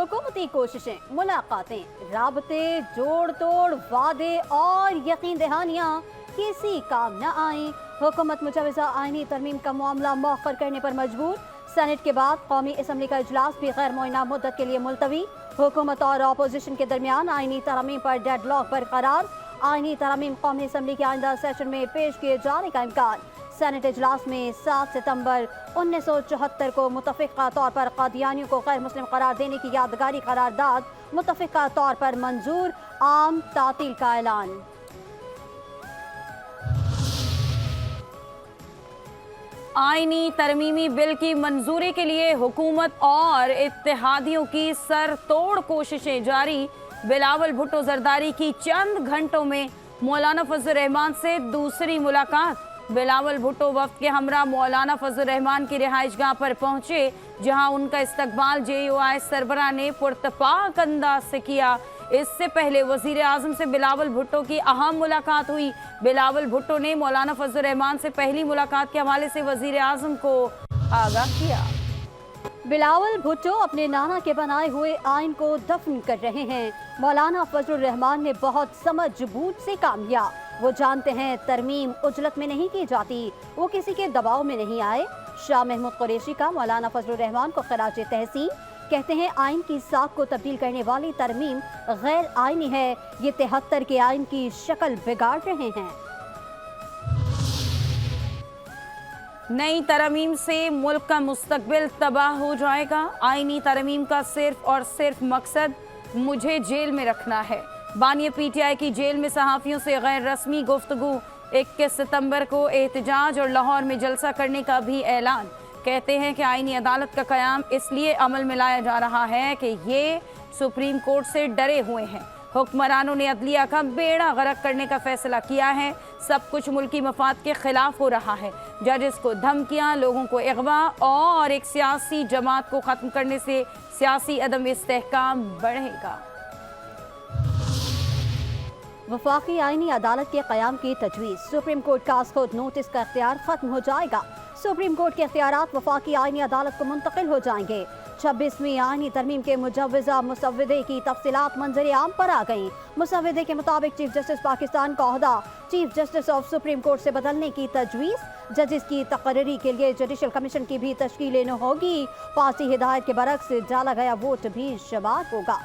हुकूमती कोशिशें, मुलाकातें, राबते, जोड़ तोड़, वादे और यकीन दहानियाँ किसी काम न आईं। हुकूमत मुजवज़ा आईनी तरमीम का मामला मौखर करने पर मजबूर। सेनेट के बाद कौमी असम्बली का इजलास भी गैर मुअय्यना मुद्दत के लिए मुलतवी। हुकूमत और अपोजिशन के दरमियान आईनी तरमीम पर डेडलॉक बरकरार। आईनी तरमीम कौमी असम्बली के आइंदा सेशन में पेश किए जाने का इम्कान। सेनेट इजलास में 7 सितंबर 1974 को मुतफ़िक़ा तौर पर कादियानियों को गैर मुस्लिम करार देने की यादगारी करारदाद मुतफ़िक़ा तौर पर मंजूर। आम तातील का ऐलान। आईनी तरमीमी बिल की मंजूरी के लिए हुकूमत और इत्तेहादियों की सर तोड़ कोशिशें जारी। बिलावल भुट्टो जरदारी की चंद घंटों में मौलाना फजल रहमान से दूसरी मुलाकात। बिलावल भुट्टो वफ्द के हमरा मौलाना फजल रहमान की रिहाइशगाह पर पहुंचे, जहां उनका इस्तकबाल JUI सरबराह ने पुरतपाक अंदाज से किया। इससे पहले वजीर आजम से बिलावल भुट्टो की अहम मुलाकात हुई। बिलावल भुट्टो ने मौलाना फजल रहमान से पहली मुलाकात के हवाले से वजीर आजम को आगाह किया। बिलावल भुट्टो अपने नाना के बनाए हुए आइन को दफन कर रहे हैं। मौलाना फजल रहमान ने बहुत समझ बूझ से काम किया। वो जानते हैं तरमीम उजलत में नहीं की जाती, वो किसी के दबाव में नहीं आए। शाह महमूद कुरैशी का मौलाना फजल रहमान को खराज तहसीन। कहते हैं आइन की साख को तब्दील करने वाली तरमीम गैर आइनी है। ये 73 के आइन की शक्ल बिगाड़ रहे हैं। नई तरमीम से मुल्क का मुस्तकबिल तबाह हो जाएगा। आईनी तरमीम का सिर्फ और सिर्फ मकसद मुझे जेल में रखना है। बानिया PTI की जेल में सहाफ़ियों से गैर रस्मी गुफ्तगू। 21 सितंबर को एहतजाज और लाहौर में जलसा करने का भी ऐलान। कहते हैं कि आईनी अदालत का क़याम इसलिए अमल में लाया जा रहा है कि ये सुप्रीम कोर्ट से डरे हुए हैं। हुक्मरानों ने अदलिया का बेड़ा गर्क करने का फैसला किया है। सब कुछ मुल्की मफाद के खिलाफ हो रहा है। जजेस को धमकियां, लोगों को अगवा और एक सियासी जमात को ख़त्म करने से सियासी अदम इस्तेहकाम बढ़ेगा। वफाकी आईनी अदालत के क़याम की तजवीज़। सुप्रीम कोर्ट का खुद नोटिस का इख्तियार खत्म हो जाएगा। सुप्रीम कोर्ट के इख्तियारात वफाकी आईनी अदालत को मुंतकिल हो जाएंगे। 26वीं आईनी तरमीम के मुजव्वज़ा मुसव्विदे की तफसीलात मंजर आम पर आ गईं। मुसव्विदे के मुताबिक चीफ जस्टिस पाकिस्तान का ओहदा chief justice of supreme court से बदलने की तजवीज़। जजेस की तकर्री के लिए जुडिशल कमीशन की भी तश्कील न होगी। पार्टी हिदायत के बरक्स डाला गया वोट भी शुमार होगा।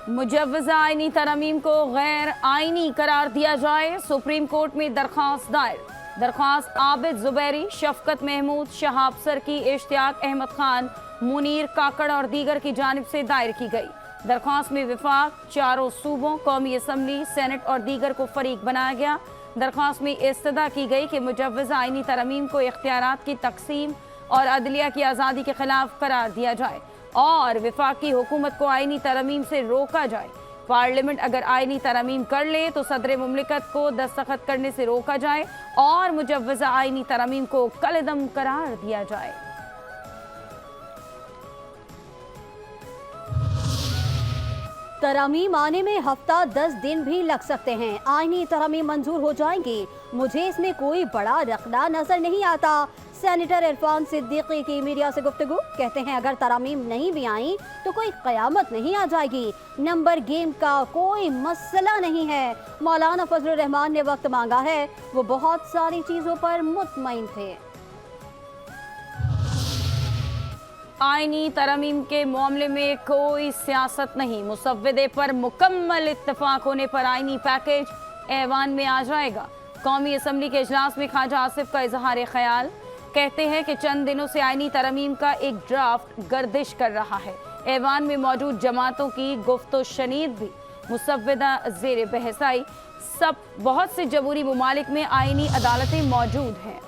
मुजव्वज़ा आईनी तरमीम को गैर आईनी करार दिया जाए। सुप्रीम कोर्ट में दरख्वास्त दायर। दरख्वास्त आबिद जुबैरी, शफकत महमूद, शहाब सरकी, इश्तियाक अहमद खान, मुनीर काकड़ और दीगर की जानिब से दायर की गई। दरख्वास्त में विफाक, चारों सूबों, कौमी असम्बली, सेनेट और दीगर को फरीक बनाया गया। दरख्वास्त में इस्तदा की गई कि मुजव्वज़ा आईनी तरमीम को इख्तियारात की तकसीम और अदलिया की आज़ादी के खिलाफ करार दिया जाए और वफाकी हुकूमत को आईनी तरमीम से रोका जाए। पार्लियामेंट अगर आईनी तरमीम कर ले तो सदर मुमलिकत को दस्तखत करने से रोका जाए और मुजव्वज़ा आईनी तरमीम को कलदम करार दिया जाए। तरमीम आने में हफ्ता 10 दिन भी लग सकते हैं। आईनी तरमीम मंजूर हो जाएंगी। मुझे इसमें कोई बड़ा रखना नजर नहीं आता। सेनेटर इरफान सिद्दीकी की मीडिया से गुफ्तगू। कहते हैं अगर तरमीम नहीं भी आई तो कोई क़यामत नहीं आ जाएगी। नंबर गेम का कोई मसला नहीं है। मौलाना फजल रहमान ने वक्त मांगा है। वो बहुत सारी चीज़ों पर मुतमईन थे। आईनी तरमीम के मामले में कोई सियासत नहीं। मुसव्विदे पर मुकम्मल इत्तफाक होने पर आईनी पैकेज ऐवान में आ जाएगा। कौमी असम्बली के इजलास में ख्वाजा आसिफ का इजहार ख्याल। कहते हैं कि चंद दिनों से आईनी तरमीम का एक ड्राफ्ट गर्दिश कर रहा है। ऐवान में मौजूद जमातों की गुफ्तो शनीद भी मुसव्विदा ज़ेर बहसाई। बहुत से जमहूरी ममालिक में आईनी अदालतें मौजूद हैं।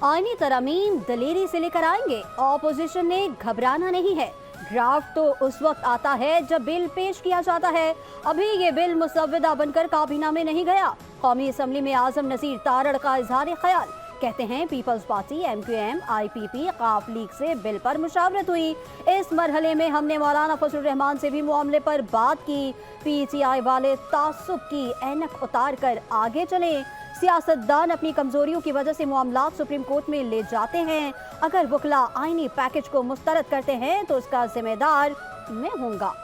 आईनी तरमीम दलेरी से लेकर आएंगे। ऑपोजिशन ने घबराना नहीं है। ड्राफ्ट तो उस वक्त आता है जब बिल पेश किया जाता है। अभी ये बिल मुसव्विदा बनकर काबीना में नहीं गया। कौमी असम्बली में आजम नज़ीर तारड़ का इजहार ख्याल। कहते हैं पीपल्स पार्टी, MQM, IPP, काफ लीग से बिल पर मुशावरत हुई। इस मरहले में हमने मौलाना फजलुर रहमान से भी मामले पर बात की। PTI वाले तासुब की ऐनक उतार कर आगे चले। सियासतदान अपनी कमजोरियों की वजह से मामलात सुप्रीम कोर्ट में ले जाते हैं। अगर वकला आईनी पैकेज को मुस्तरद करते हैं तो उसका जिम्मेदार मैं हूँगा।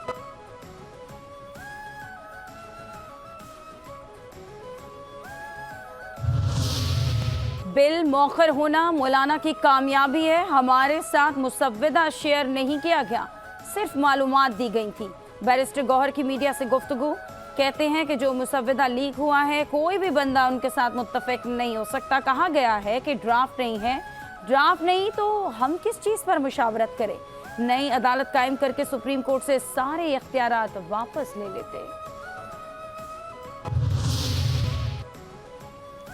बिल मौखर होना मौलाना की कामयाबी है। हमारे साथ मुसव्विदा शेयर नहीं किया गया, सिर्फ मालूमात दी गई थी। बैरिस्टर गौहर की मीडिया से गुफ्तगू, कहते हैं कि जो मुसव्विदा लीक हुआ है कोई भी बंदा उनके साथ मुत्तफिक नहीं हो सकता। कहा गया है कि ड्राफ्ट नहीं है, ड्राफ्ट नहीं तो हम किस चीज़ पर मुशावरत करें। नई अदालत कायम करके सुप्रीम कोर्ट से सारे इख्तियारात वापस ले लेते।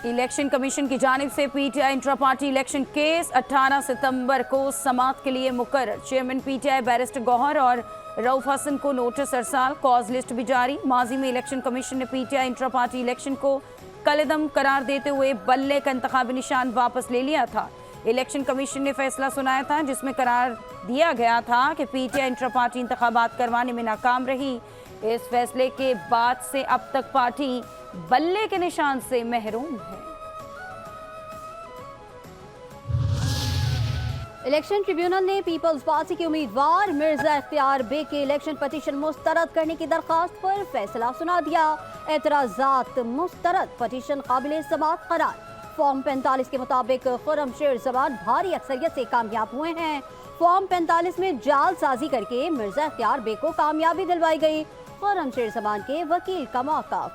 इलेक्शन कमीशन की जानिब से PTI intra party election case 18 सितंबर को समाअत के लिए मुकर्रर। चेयरमैन PTI बैरिस्टर गौहर और रऊफ हसन को नोटिस अरसाल, कॉज लिस्ट भी जारी। माजी में इलेक्शन कमीशन ने PTI इंट्रा पार्टी इलेक्शन को कलदम करार देते हुए बल्ले का इंतखाबी निशान वापस ले लिया था। इलेक्शन कमीशन ने फैसला सुनाया था जिसमें करार दिया गया था कि PTI इंट्रा पार्टी इंतखाबात करवाने में नाकाम रही। इस फैसले के बाद से अब तक पार्टी बल्ले के निशान से महरूम है। इलेक्शन ट्रिब्यूनल ने पीपल्स पार्टी के उम्मीदवार मिर्जा इख्तियार बेग के इलेक्शन पटिशन मुस्तरद करने की दरखास्त पर फैसला सुना दिया। एतराजात मुस्तरद, पटिशन काबिल समाअत करार। फॉर्म 45 के मुताबिक खुर्रम शेर जबान भारी अक्सरियत से कामयाब हुए हैं। फॉर्म 45 में जालसाजी करके मिर्जा इख्तियार बेग को कामयाबी दिलवाई गई। खुर्रम शेर जबान के वकील का मौका।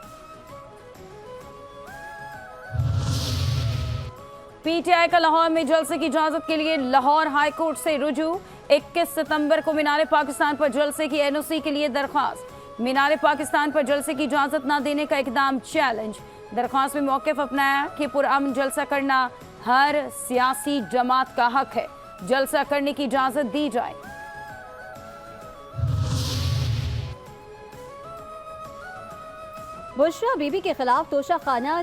PTI का लाहौर में जलसे की इजाजत के लिए लाहौर हाई कोर्ट से रुजू। 21 सितंबर को मीनार पाकिस्तान पर जलसे की NOC के लिए दरख्वास्त। मीनार पाकिस्तान पर जलसे की इजाजत न देने का इकदाम चैलेंज। दरख्वास्त में मौक़िफ़ अपनाया कि पुरअमन जलसा करना हर सियासी जमात का हक है, जलसा करने की इजाजत दी जाए। बुशरा बीबी के खिलाफ तोशाखाना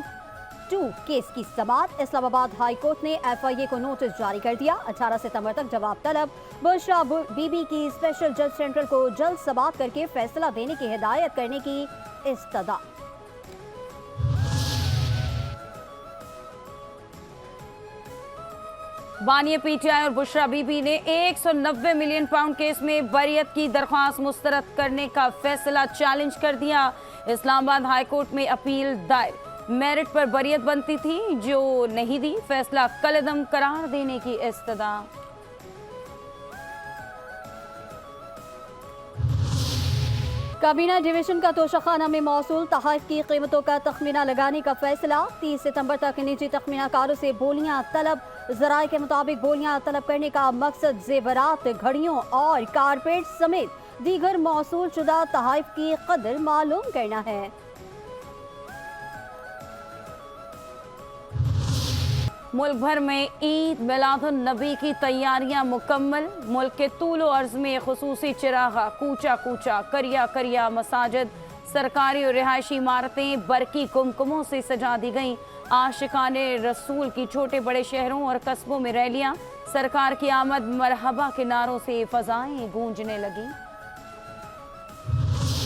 2 केस की समाअत। इस्लामाबाद हाई कोर्ट ने FIA को नोटिस जारी कर दिया। 18 सितंबर तक जवाब तलब। बुशरा बीबी की स्पेशल जज सेंट्रल को जल्द समाअत करके फैसला देने की हिदायत करने की इस्तदा। बानिया PTI और बुशरा बीबी ने 190 मिलियन पाउंड केस में बरियत की दरख्वास्त मुस्तरद करने का फैसला चैलेंज कर दिया। इस्लामाबाद हाई कोर्ट में अपील दायर। मेरिट पर बरियत बनती थी जो नहीं दी, फैसला कलदम करार देने की इस्तदा। काबीना डिवीजन का तोशाखाना में मौसूल तहफ़ की कीमतों का तखमीना लगाने का फैसला। 30 सितंबर तक निजी तखमीनाकारों से बोलियां तलब। ज़राए के मुताबिक बोलियां तलब करने का मकसद जेवरात, घड़ियों और कारपेट समेत दीगर मौसूल शुदा तहफ़ की कदर मालूम करना है। मुल्क भर में ईद मिलादुन नबी की तैयारियां मुकम्मल। मुल्क के तूलो अर्ज में खुसूसी चिरागा, कूचा कूचा, करिया करिया मसाजिद, सरकारी और रिहायशी इमारतें बरकी कुमकुमों से सजा दी गईं। आशिकाने रसूल की छोटे बड़े शहरों और कस्बों में रैलियां, सरकार की आमद मरहबा के नारों से फजाएं गूंजने लगीं।